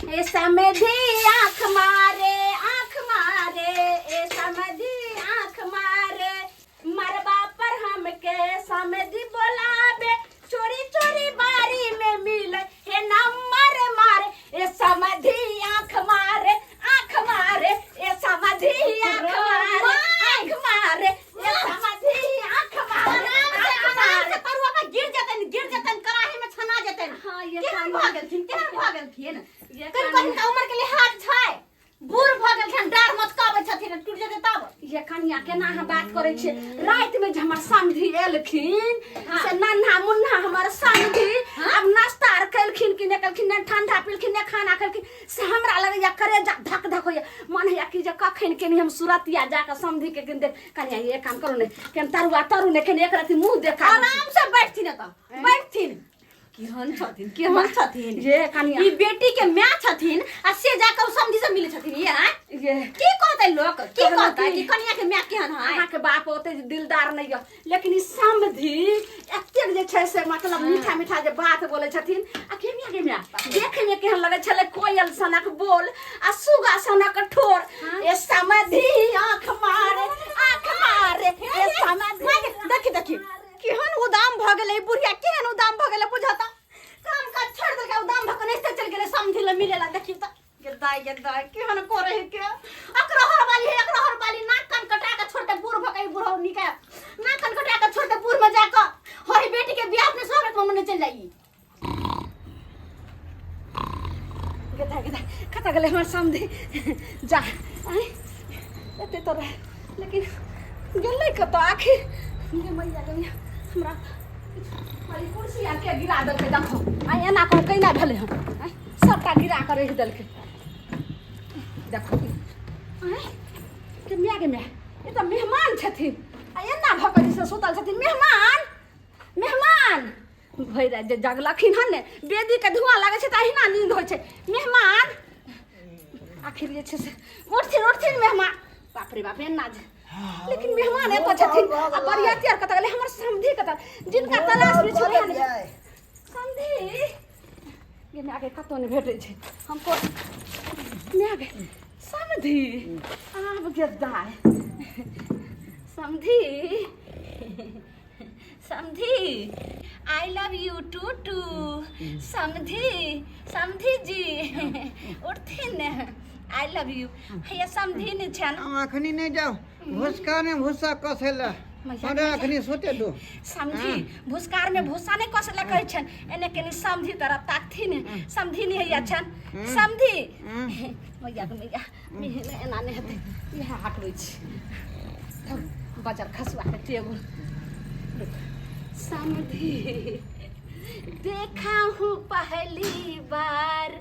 ए समधी आँख मारे ए समधी आँख मारे मरबा पर हमके समधी बोलावे चोरी चोरी बारी में मिले हे नंबर मारे ए समधी आँख मारे ए समधी आँख मारे ए समधी आँख मारे तरुआ पे गिर जतन कराही में छना जतन। हाँ ये केहन भागलखिन ये कहीं का उम्र के लिहाज छै बूढ़ भागलखिन डार मचकाबै छथिन टूट जेतै तब ये कनिया केना हम बात करे छे रात में जे हमर समधी एलखिन से नन्हा मुन्हा हमर समधी अब नाश्ता आर कलखिन कि ने कलखिन ने ठंडा पीलखिन ने खाना खलखिन से हमरा लगे या करे जा धक धक होया मन है कि जे कखन के हम सुरतिया जाके समधी के देख कनिया ये काम करू ने केन तरुआ ने केन एक रति मुंह देखा आराम से बैठथिन त बैठथिन केहन छथिन ये कनिया ई बेटी के मां छथिन आ से जाकर समधी से मिले छथिन ये की कहतै लोग की कहतै कि कन्या के मां केहन है अहाँ के बाप ओते दिलदार नहीं है लेकिन ई समधी एतेक जे छै से मतलब मीठा मीठा जे बात बोले छथिन आ केनिया के मां देखे में केहन लगे छले कोयल सनक बोल आ सुगा सनक ठोर ए समधी आँख मारे ए समधी देखी केहन उदाम भ गेलै बुढ़िया केहन उदाम भ गेलै बुझता काम का छोड़ देलकै उदाम भ के नहीं चल गेलै समधी ले मिलेला देखी त गेदाई केहन करे है के अकरहर वाली नाक कान कटा के छोड़ के बूढ़ भकै बूढ़ो निका नाक कान कटा के छोड़ के बूढ़ में जाकर हरी बेटी के बियाह अपने शहर में मने चल जाई गेदा कता गेले हमर समधी जा आई एते तो लेकिन गेलै कत आखिर ये मैया गनिया हमरा वाली कुर्सी आके गिरा देलकै देखो आई एना को कैना भेले हम आई सबटा गिरा कर रख देलकै देखो आई के मिया ये तो मेहमान छथिन आ एना भकरी से सुतल छथिन मेहमान भैरा जे जगलखिन हन ने बेदी के धुआं लागे छै त अहिना नींद होय छै मेहमान आखिर जे छै से उठथिन मेहमान बाप रे बाप एना जे लेकिन मेहमान एतो छथिन आ बरियाती आर कत गेलै हमर समधी कत जिनका तलाश में छलै हन समधी ये में आगे कतो ने भेटै छै हमको में आगे समधी आब गेदाय समधी आई लव यू टू समधी जी उठथिन ने आई लव यू हे समधी ने छन अखनी नहीं जाओ भूसकार में भूसा कसैला अरे अखनी सोते दो समझी भूसकार में भूसा नहीं कसैला कहै छन एने केनी समधी तरफ ताकथिन समधी नहीं हैया छन समधी मैया एना नहीं हेतै इहा हटबै छी बाजार खसुआ के टेबुल समधी देखा हूँ पहली बार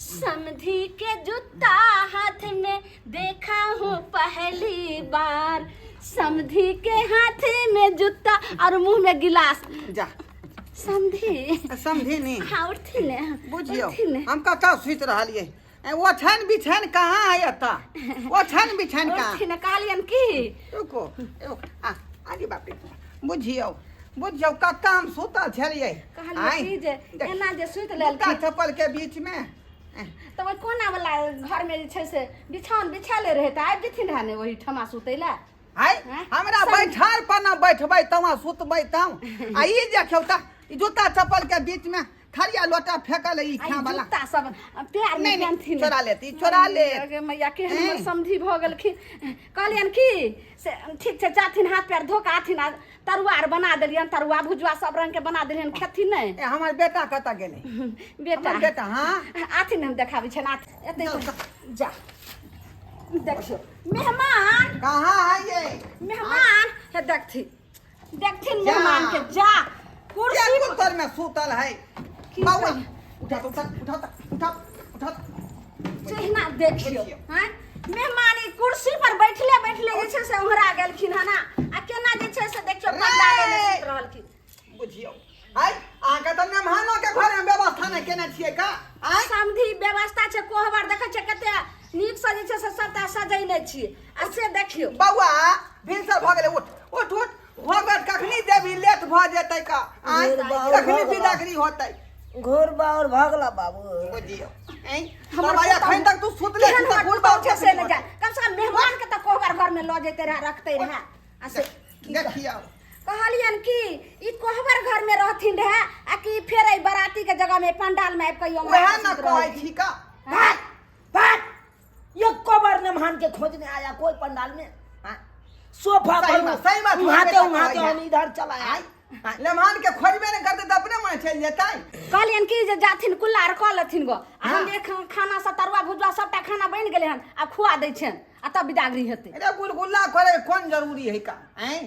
समधी के जूता हाथ में देखा हूँ पहली बार समधी के हाथ में जूता और मुंह में गिलास जा समधी नहीं हाँ उठती ने बुझियो हम कता सुत रहलिए ओछन बिछन कहाँ है अता ओछन बिछन कहाँ उठती ने कहलियन की रुको आगे बाप रे बुझियो कता हम सुतल छलिए कहलिए जे एना जे सुत लेल का चप्पल के बीच में तो वही कोना वाला घर में जे छै से बिछावन बिछाले रहे त आबि जथिन रहने वही ठमा सुतैला हाय हमरा बैठार पर न बैठबै तवा सुतबै तम आ ई देखौ त जूता चप्पल के बीच में थरिया लोटा फेकल ई खा वाला जूता सब प्यार में जानथिन चोरा ले अगे मैया के हमर समधी भ गेलखिन कहलियन की से ठीक छै जाथिन हाथ पैर धो के आथिन तरुआ आर बना देलियन तरुआ भुजवा सब रंग के बना देलियन खेथिन नहीं हमर बेटा कत गेलै बेटा हां आथिन हम देखाबै छन एते जा देखियो मेहमान कहां है ये मेहमान हे देखथिन मेहमान के जा कुर्सी पर में सुतल है बाबू उठा चेहना देखियो हैं मेहमान ई कुर्सी पर बैठले जे छै से ओहरा गेलखिन हना आ केना जे छै से देखियो पंडाले में सुत रहलखिन बुझियो हाय आके त मेहमानो के घर में व्यवस्था नहीं केने छिए का समधी व्यवस्था छै कोहबर देखै छै कते नीक से जे छै से सबटा सजैने छिए आ से देखियो बौआ भिनसर भ गेलै उठ भगत कखनी देवी लेट भ जेतै का कखनी बिदागरी होतै घोर बार भागला बाबू बुझियो हैं दवाया खैन तक तू सुत ले केहन त हमर गुल पुतहु बात छै से न जाय कम से कम मेहमान के त कोहबर घर में ल जैते रहे रखते रहे आ से देखियो कहलियन कि ई कोहबर घर में रहथिन रहे आ कि फेर ई बराती के जगह में पंडाल में कहियो वह न कहै छी का भाग भाग ये कबर ने मान के खोजने आया कोई पंडाल में हाँ? सोफा सही बात उहाते उहाते हम इधर चला आए लेमान के खोजबे न करते त अपने मन चल जेतै कहलियन कि जे जाथिन कुल्लार क लथिन गो आ हम देख खाना सा तरुआ भुजवा सबटा खाना बनि गेलै हन आ खुआ दै छन आ तब बिदागरी हेतै अरे गुलगुल्ला करे कोन जरूरी है का हैं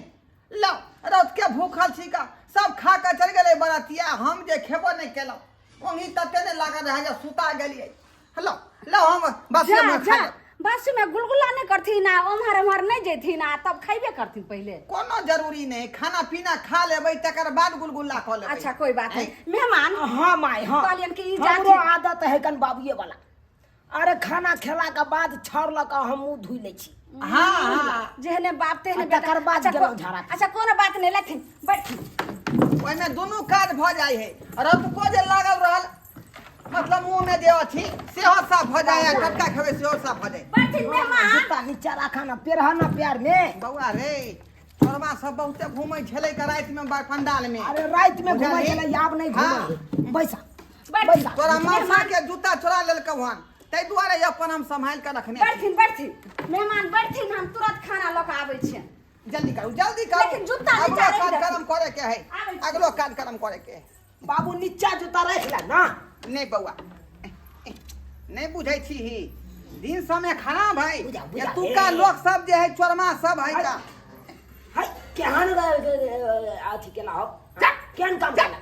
लो रात के भूखल छी का सब खा के चल गेलै बरातिया हम जे खेबो नहीं केलो ओही तते ने लागल रह जा सुता गेलिए लो लो हम बस जा में जा खा बस में गुलगुला नहीं करथिन आ ओम्हर ओम्हर नहीं जैथिन आ तब खैबे करथिन पहले कोनो जरूरी नहीं खाना पीना खा लेबै तकर बाद गुलगुल्ला ख लेबै अच्छा कोई बात नहीं मेहमान हाँ माई हाँ कहलियन कि ई हमरो जाथिन आदत है कन बाबूए वाला अरे खाना खेला के बाद छड़लक हम मुंह धुई ले छी हां हां जेहने बाप तेहने आ तकर बाद अच्छा, गेलहुं झाड़ा अच्छा कोनो बात नहीं लेथिन बैठ ओइ में दोनों काज भ जाय है रात को जे लागल रहल मतलब मुंह में जे अथी सेहो साफ भ जाय आ टटका खेबै सेहो साफ भ जाय बैठिन मेहमान जूता नीचा रखा ना पेरहा ना प्यार में बौआ रे छोरबा सब बहुते घूमै छलै के रात में पंडाल में अरे रात में घुमा बुझलिही? चले आब नहीं हाँ। घुमा बैसा बैठिन तोरा मासा के जूता चोरा लेलकौ हन तै दुआरे अपन हम संभाल के रखने छी। बैठिन बैठिन मेहमान बैठिन हम तुरंत खाना लऽ के आबै छियन जल्दी करू जल्दी करू लेकिन जूता अगलो नीचा रख कार्यक्रम करे के है आबै छी। अगलो कार्यक्रम करे के है बाबू नीचा जूता रख ला ना नहीं बौआ नहीं बुझै छी ही दिन समय खराब है बुझा, ये बुझा, तू ए। का लोग सब जे है चोरमा सब है का हाय केहन अथी केला हो केहन काम केला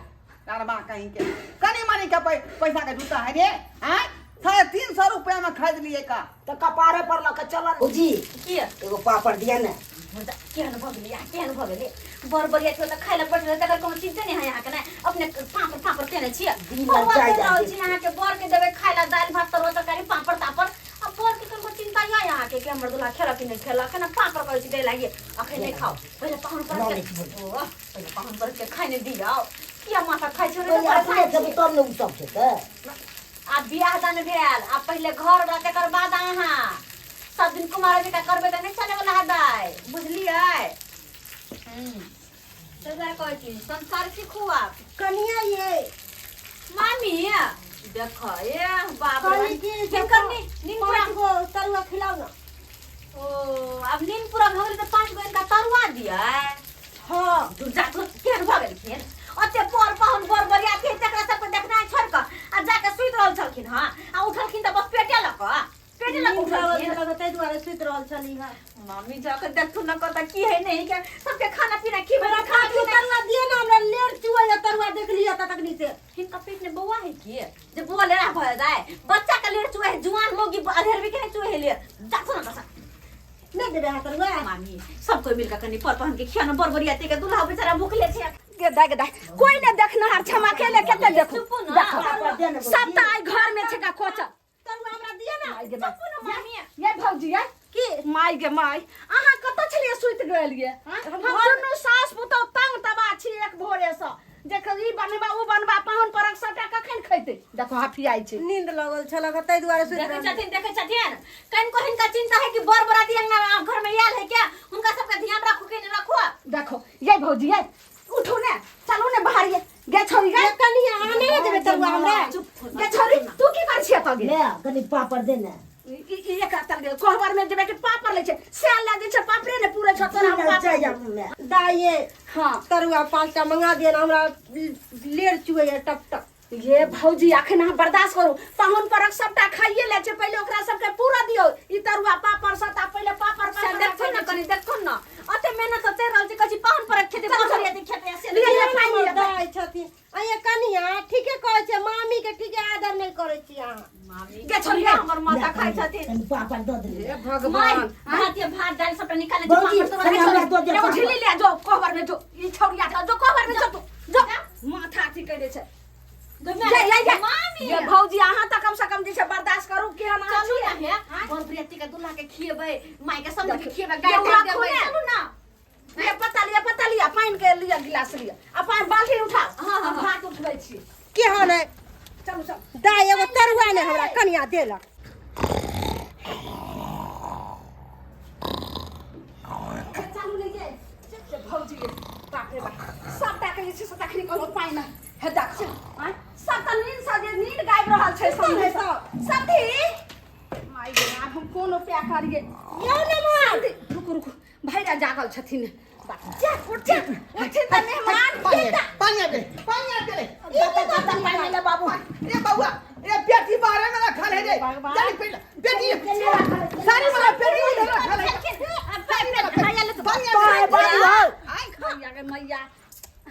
नरमा कहीं के कनी मनी के पैसा के जूता है रे हैं 350 रुपया में खरीद लिए का तो कपारे पर लक चल जी की एगो पापड़ दिया ना केहन भऽ गेलै केहन भऽ गेलै बर बरिया के त खाइ ल बैठल तकर कोनो चिंता नहीं है यहाँ के नहीं अपने पापड़ पापड़ केने छियै दिन चाय रहल छी यहाँ के बर के देबै खाइ ल दाल भात तरुआ तरकारी पापड़ तापड़ अब बर के कोनो चिंता या यहाँ के हमर दुल्हा खेला कि नहीं खेला केना पापड़ कहै छी दे लागिए अखन नहीं खाओ पहिले पाहुन पर के ओ पहिले पाहुन पर के खाइ नहीं दियौ किया माथा खाइ छै रे अपने सब तब ने उ सब खेते आ बियाह दान भेल आ पहिले घर बा तकर बाद अहाँ सब दिन कुमार जी का करबे त नहीं चले वाला है दाय बुझलियै तैयार कहै छी संस्कार सीखू आप कनिया ये मामी देखो ये बाबा कहली कि जब नींद पूरा को तरुआ खिलाओ ना ओ अब नींद पूरा भ गेल त 5 गो इनका तरुआ दिया हां दूर जा तो केहन भ गेल खेल अते पर पाहुन बर बरिया के तकरा सब के देखना छोड़ क आ जाके सुइत रहल छलखिन हां आ उठलखिन त बस पेटे लक उठलखिन तै दुआरे सुइत रहल छली हां मम्मी जाके देखू न कत की है नहीं के सबके खाना पीना की बना खा खाती तरुआ दिए ना हमरा लेर चुआ या तरुआ देख लिया त तकनी से हिनका पेट में बौआ है की जे बौआ लेना भ जाए बच्चा का लेर चुए है जुआन लोग अधेर भी के चुए है ले जातो न कसा नहीं देबे हां तरुआ मामी सब कोई मिलकर कनी पर पहन के खियाना बरबरिया ते के दुल्हा बेचारा भूखले छे गेदा कोई ने देखनहार क्षमा केले केते देखू सब त आई घर में छका कोचा तरुआ हमरा दिए ना चुप न मामी ये भौजी है की माई गे माई आहा कत छलिए सुइत गेलिए हम दुनु सास पुतौ तंग तबा छी एक भोरे से देख ई बनबा उ बनबा पाहुन परक सबटा कखन खैते देखो हाफी आई छै नींद लगल छल तै दुआरे सुइत देखे छथिन कन को हिनका चिंता है कि बर बराती अंगना घर में आयल है क्या उनका सबका ध्यान रखो कि नहीं रखो देखो ये भौजी है उठो ने चलो ने बाहर ये गे छोरी गे कनी आने नहीं देबे तरुआ हमरा गे छोरी तू की कर छिया तगे ले कनी पापड़ दे ना ये कातल गे कोहबर में जेबे के पापड़ ले छै सेल ला दे छै पापड़े ने पूरे छतन हम पापड़ दाइए हां तरुआ 5टा मंगा दिए ना हमरा लेर चुए टप टप ये भौजी अखन हम बर्दाश्त करू पाहुन परक सबटा खाइए ले छै पहिले ओकरा सबके पूरा दियौ ई तरुआ पापड़ सता पहिले पापड़ का देखो न कनी देखो न अते मेहनत से रहल छै कछि पाहुन परक खेते बसरिया दे खेते से ले खाइए दाइ छथिन अये कनिया ठीके कहै छै मामी के ठीके आदर नहीं करै छी अहाँ मामी के छोरिया हमर माता खाइ छथिन पापड़ दो दे हे भगवान भात ये भात दाल सबटा निकाले भौजी, हमरा दो दे एगो झिल्ली ले जो कोहबर में जो ई छोरिया का जो कोहबर में जो माथा अथी कइले छै ये भौजी अहाँ त कम से कम जे छै बर्दाश्त करू के हम चलू ना हे बर प्रियति के दुल्हा के खिएबै माई के समझ के खिएबै गाय के देबै चलू ना ये पता लिया पानी के लिया गिलास लिया अपन बाल्टी उठा हां भात उठबै छी केहन है चलू चल दाई एगो तरुआ ने हमरा कनिया देलक चालू ले जाए से भौजी बाप रे बाप सबटा के छै सबटा खनी कोनो पाइ ना हे देख छै हां सब त नींद से जे नींद गाबि रहल छै सामने सब थी माय गे आब हम कोनो प्या करिए यौ ने मान रुकु रुकु भैरा जागल छथिन जा उठ उठ त मेहमान पानी दे ये तो दादा पानी ले बाबू ए बउआ ए बेटी बारे में रखल है रे जानी बेटी सारी वाला बेटी में रखल है मैया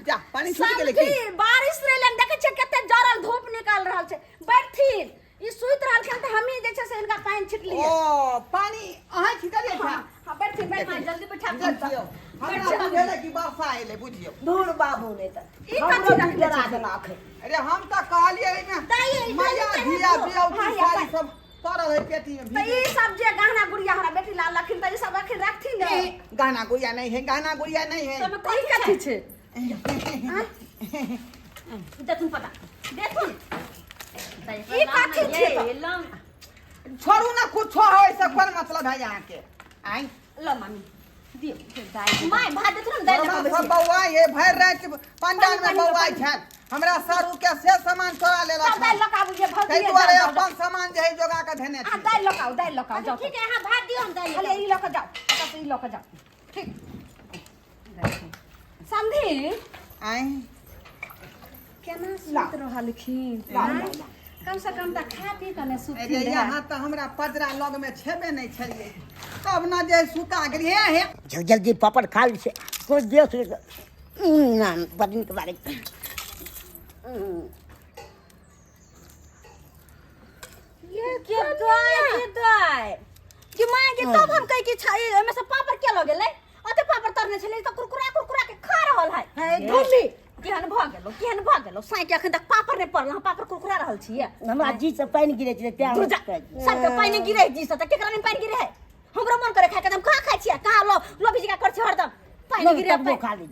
जा पानी छूट गेलै की बारिश रे लन देखे छै कते जरल धूप निकल रहल छै बैठथिन ई सुइत रहल खन त हमही जे छै से इनका पानी छिटलिए ओ पानी अहाँ छिटलिए था हां बैठथिन बैठ जल्दी बैठा देखियो हमरा बुझेला कि वर्षा आइले बुझियो धूर बाबू ने त ई कथि रखले डरा छै देलक अरे हम त कहलिए में मैया धिया बियौती सारी सब पड़ल है पेटी में त ई सब जे गहना गुड़िया हमरा बेटी लाल लखिन त ई सब रखिन रखथिन ने गहना गुड़िया नहीं है गहना गुड़िया नहीं है तमे कोई कथि छै देखुन पता देखुन ई कथि छै छोड़ू ना कुछ हो ऐसा कोन मतलब है यहाँ के आई लो मम्मी दियो दाई माय भात देथुन हम दाई हमरा लगा सब बौआ ये भर रात पंडाल में बौआ छन हमरा सारू के से सामान चोरा लेला सब दाई लगाबू जे भौजी तै दुआरे अपन सामान जे है जोगा के धने आ छी दाई लगाओ जाओ ठीक है हां भात दियो हम दाई खाली ई लक जाओ तब ई लक जाओ ठीक समझी आई केना सुत रहलखिन कम से कम त खा पी कने सुत अरे यहाँ तो हमरा पजरा लग में छेबे नहीं छलिए तब न जे सुता गेलिए हे जल्दी पापड़ खा ली से कुछ देख ना बदन के बारे ये के दाई कि मां के तब हम कह के छाई एमे से पापड़ के ल गेलै अते पापड़ तरने छलै त कुरकुरा के खा रहल है धुली केहन भ गेलो साई के अखन तक पापड़ ने पड़ल हम पापड़ कुरकुरा रहल छियै हमरा जी से पानी गिरे छै त्या सबके पानी गिरे जी से त केकरा ने पानी गिरे है हमरो मन करे खाय के हम कहां खाय छियै कहां लो बिजी का कर छै हरदम पानी गिरे खा ली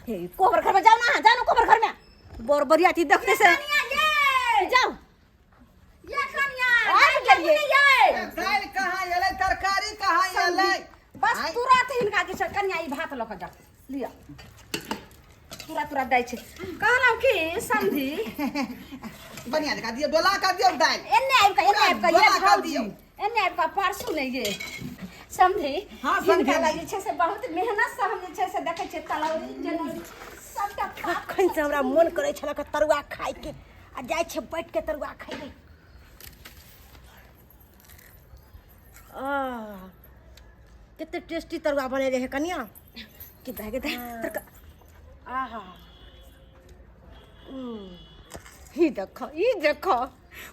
हे कोबर घर में जाओ ना कोबर घर में बोर बरियाती देखने से जाओ ये कन्या आ गेलिए दाल कहाँ एलै तरकारी कहाँ एलै बस तुरंत हिनका जे छै कन्या ई भात लक जा लिया तुरंत दै छै कहलौ कि समझी बढ़िया दिखा दियो डोला का दियो दाल एन्ने आबि का ये भौजी एन्ने आबि का परसू नहीं ये समझी हाँ, हिनका समझी। लगे छै से बहुत मेहनत से हम जे छै से देखै छियै तलौरी जनौरी सबटा अखन से हमरा मन करे छला के तरुआ खाय के आ जाय छै बैठ के तरुआ खाइबे कितने टेस्टी तरुआ बने रहे कनिया के दे आहा ई देखो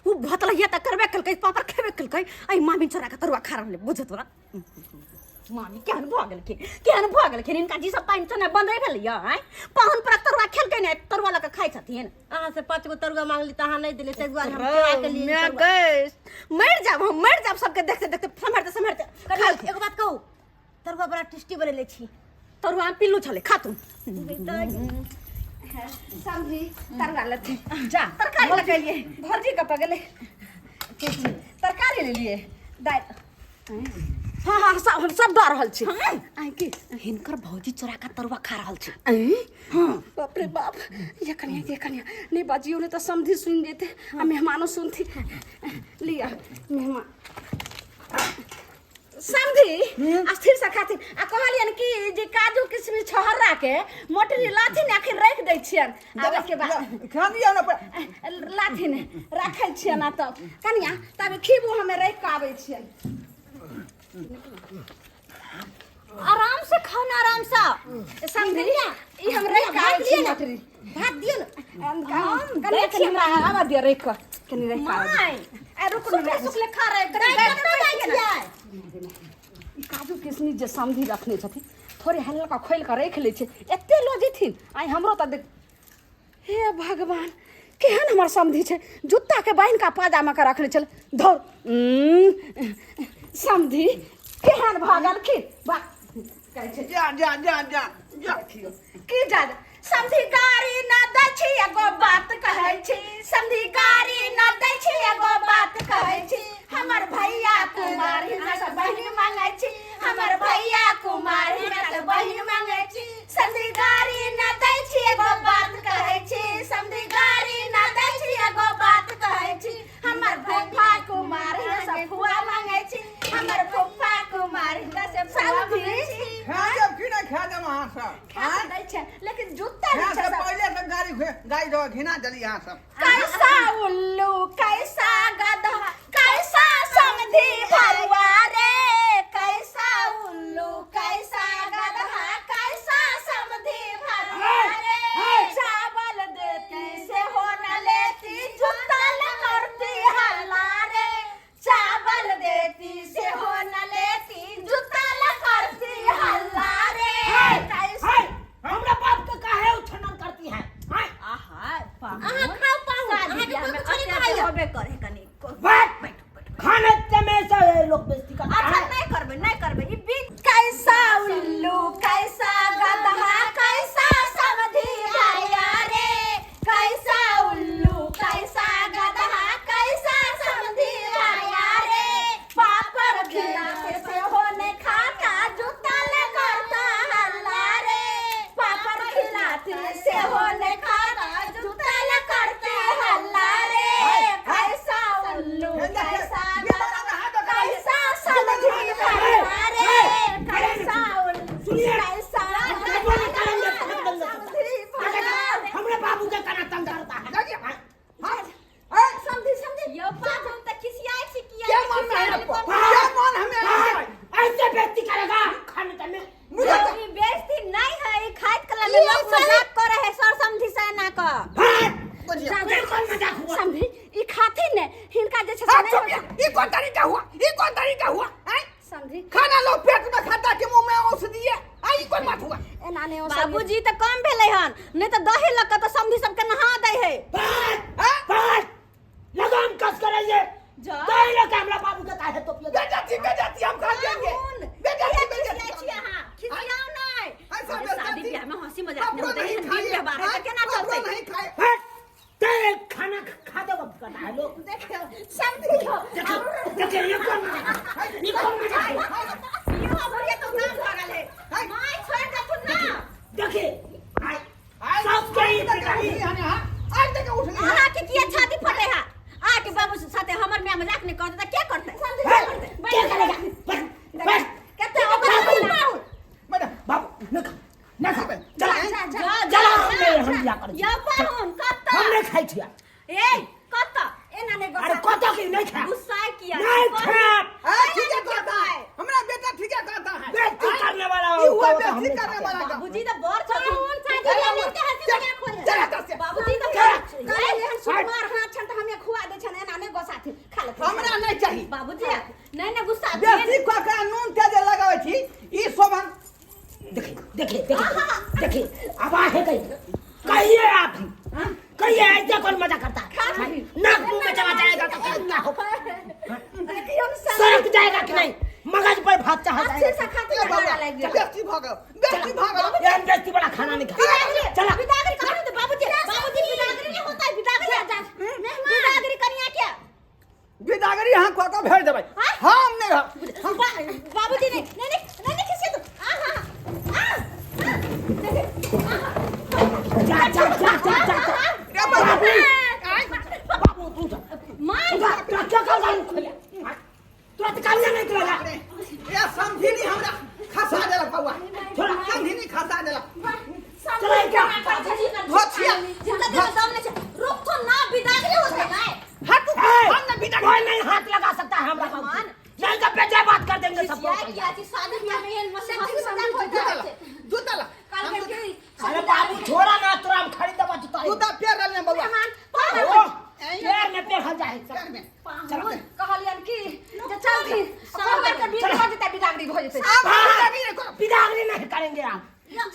उ भतलैया त करबे कलकै पापड़ खेबे कलकै आई मामी छोरा के तरुआ खा रहले बुझत तोरा मामी केहन भ गेलखिन इनका जी सब पानी चने बंद रह भेलैया हैं पाहुन पर तरुआ खेलकै ने तरुआ लक खाइ छथिन अहाँ से 5 गो तरुआ मांगली त अहाँ नहीं दिले से दुआरे हम क्या के लिए मैं गैस मर जाब सबके देखते देखते समझते एगो बात कहू तरुआ बड़ा टेस्टी बनेले छी तरुआ में पिल्लू छले खा तू समझी तरुआ लती जा तरकारी लगाइए भौजी का पगले तरकारी ले लिए दाल हाँ सब दऽ रहल छी आइ की हिनकर भौजी चोरा का तरुआ खा रहल छी हाँ बाप रे बाप ये कन्या नहीं बाजियो ने तो समझी सुन जेते आ मेहमानो सुनती लिया मेहमान समझी अस्थिर से खातिर आ कहलियन कि जे काजू किशमिश छहरा के मोटरी लाथिन आखिर रख दै छियन आबे के बाद खानिया न लाथिन रखै छियन त कन्या तबे खीबू हमें रख के आबै छियन आराम से खाना आराम से समझी ई हम रख के आबै छी मोटरी भात दियो हम कन्या के हमरा आवा दिय रख के कनी रख के माय आ रुक सुखले खा रहे काजू किशमिश जे समझी रखने छथिन थोड़े हल्का खोल कर रख ले छै एते लो जेथिन आई हमरो त देख हे भगवान केहन हमर समझी छै जूता के बांध का पाजामा के रखने छल धौर समझी केहन भागल की बा कहै छै जा देखियो की जा समधी गाड़ी न दै छी एगो बात कहै छी समधी गाड़ी न दै छी एगो बात कहै छी हमर भैया कुमार हिना से बहिन मांगै छी हमर भैया कुमार हिना से बहिन मांगै छी समधी गाड़ी न दै छी एगो बात कहै छी समधी गाड़ी न दै छी एगो बात कहै छी हमर फुफा कुमार हिना से फुआ मांगै छी हमर फुफा कुमार हिना से फुआ मांगै छी खा जब कि नहीं खा जब वहाँ सब खा दै छै लेकिन जूता यहाँ नहीं से छै पहले से गाड़ी दो घिना चली यहाँ सब कैसा उल्लू कैसा गधा कैसा समधी भरुआ रे कैसा उल्लू कैसा गधा कैसा समधी भरुआ रे चावल देती से हो न लेती जूता करती हल्ला रे चावल देती से हो न लेती जूता करती हल्ला रे कैसा हमरा बाप के काहे उछनन करती है हां आहा आहा खाओ पाऊ आहा के कुछ नहीं खाई होबे करे कनी बैठ खाने में से लोग बेइज्जती करते अच्छा हैं नहीं करबे ई बीच कैसा उल्लू कैसा गधा कैसा समधी भैया रे कैसा उल्लू कैसा गधा कैसा समधी भैया रे पापड़ खिलाते से होने खाता जूता ले करता हल्ला रे पापड़ खिलाते से होने खाता जूता ले करते हल्ला रे कैसा उल्लू कैसा कैसा समधी भैया रे कैसा उल्लू कैसा हमरे बाबू के कना तंग करता है समधी समधी यो बात हम तक खिसियाई छी किया क्या मन में है आपको क्या मन हमें ऐसे बेइज्जती करेगा खाने में मुझे ये बेइज्जती नहीं है ये खाइत कला में लोग मजाक करे है सर समधी से ना का समधी ई खाती ने हिनका जे छै नहीं ये कौन तरीका हुआ हैं समधी खाना लो पेट में खाता के मुंह में औषधि है आई कोई बात हुआ एना ने बाबूजी त कम भेलै हन नहीं त दही लग त समधी सबके नहा दै है बैठ लगाम कस कराइए जा दही लगा हमरा बाबू के काहे तो बेजाती हम खा लेंगे बेजाती छी हां खिसियाओ नहीं शादी ब्याह में हंसी मजाक नहीं होते हैं दिन के बारे में केना चलते नहीं खाए तेरे खाना खा दो करता है लोग देखो समधी हो देखिए ये कौन मजा यो हमरे तो नाम लागल है माय छोड़ दे तू ना देखिए सब कहीं आज तक उठ गई आहा के किया छाती फटे है आके बाबू से साथे हमर में मजाक नहीं करते क्या करते समधी क्या करेगा बैठ कहते हो मैडम बाबू न खा जा चला हम या कर या पाहुन कत्ता हमने खाई थिया ए कत्ता एना ने अरे कत्ता की नहीं खा गुस्सा किया नहीं खा ठीक है कहता है हमारा बेटा ठीक है कहता है बेइज्जती करने वाला ये हुआ बेइज्जती करने वाला का बाबूजी तो बोर छथुन शादी में लेते हैं से क्या खोले चला तो से बाबूजी तो कहे एहन सुकुमार हाथ छन त हमें खुआ दे छन एना ने गोसाथी खा ले हमरा नहीं चाहिए बाबूजी नहीं ना गुस्सा बेसी का नून तेज लगावे छी ई शोभन देखिए अब आहे कहिए आप कहिए ऐसे कौन मजा करता है नाक मुंह में चला जाएगा तो क्या होगा सड़क जाएगा कि नहीं मगज पर भात चाह अच्छे जाएगा से खाते खाना लग गया बेसी भागो ये बेइज्जती वाला खाना नहीं खा चला बिदागरी करो तो बाबूजी बिदागरी नहीं होता है बिदागरी आ जा बिदागरी करिया क्या बिदागरी यहाँ को भेज देबै हम नहीं बाबूजी नहीं किसी तो जा बाबू तू जा क्या कर रहा है तू कालिया नहीं करेगा ये समझी नहीं हमरा खसा देला पौआ थोड़ा समझी नहीं खसा देला चला क्या भोछिया जिंदा के सामने से रुक तो ना बिदागरी होते है हट हम ना बिदागरी कोई नहीं हाथ लगा सकता है हमरा बाबू नहीं तो पेटे बात कर देंगे सब क्या चीज शादी में ये मसे हंसी मजाक होता है जूता ला कल के अरे बाबू छोड़ा ना तोरा हम खरीद देबा जूता पैर डालने बउआ पैर में पैर हल जाए पैर में कहलियन की जे चल थी समझ के बीच हो जते बिदागरी हो जते बिदागरी नहीं करेंगे आप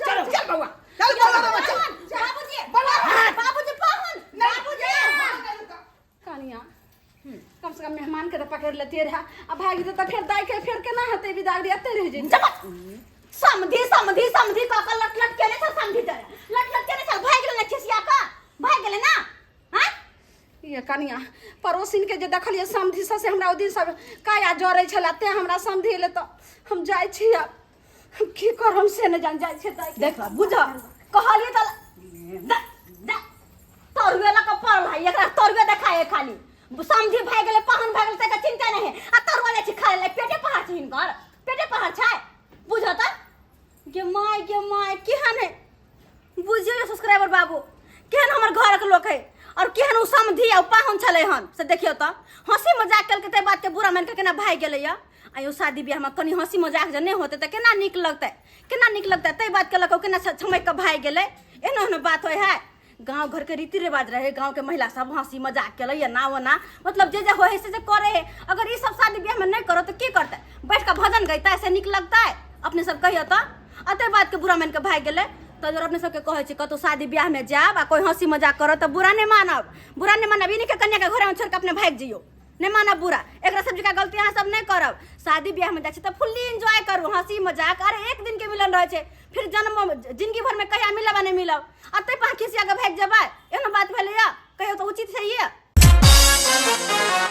चलो चल बउआ चल बउआ चल बाबूजी बाबूजी पाहुन बाबूजी कानिया कम से कम मेहमान के तो पकड़ लेते रहा अब भागी तो फिर दाई के फिर केना हते बिदागरी अते रह जे समधी समधी समधी का लट लट केने से समधी तेरे लट लट केने से भाग गेले खिसिया का भाग गेले ना हां ये कनिया पड़ोसिन के जे देखलिए समधी से हमरा ओ दिन सब काया जरै छला ते हमरा समधी ले तो हम जाय छी अब की करम से न जान जाय छै देख बुझ कहलिए त तोरवेला का पड़ल है एकरा तोरवे देखाए खाली समधी भाग गेले पहन भाग गेले त चिंता नहीं आ तोरवेले छी खाए ले पेटे पहाड़ छी हिनकर पेटे पहाड़ छै बुझत के माय केहन है बुझियो सब्सक्राइबर बाबू केहन हमर घर के लोग है और केहन उ समधी आ पाहुन छले हन से देखियो त हंसी मजाक कल के ते बात के बुरा मान के केना भाग गेले या आयो शादी बियाह में कनी हंसी मजाक जे नहीं होते त केना निक लगते ते बात के लको केना छमक के भाग गेले एना बात होय है गांव घर के रीति रिवाज रहे गांव के महिला सब हंसी मजाक केले या ना वना मतलब जे होय से जे करे है अगर ई सब शादी बियाह में नहीं करो तो की करते बैठ के भजन गाइता ऐसे निक लगता है अपने सब कहियो त अते बात के बुरा मान के भाग गेले तो जब अपने सबके कहे छी कतो शादी ब्याह में जाब आ कोई हंसी मजाक करो तो बुरा नहीं मानब इन्हीं के कन्या के घर में छोड़ के अपने भाग जियो नहीं मानब बुरा एकरा सब जगह गलती अहाँ सब नहीं करब शादी ब्याह में जाए तो फुल्ली एंजॉय करू हंसी मजाक अरे एक दिन के मिलन रहे छे फिर जन्म जिंदगी भर में कहिया मिलब नहीं मिलब अते पाखी से आगे भाग जबा एनो बात भेले या कहियो तो उचित है ये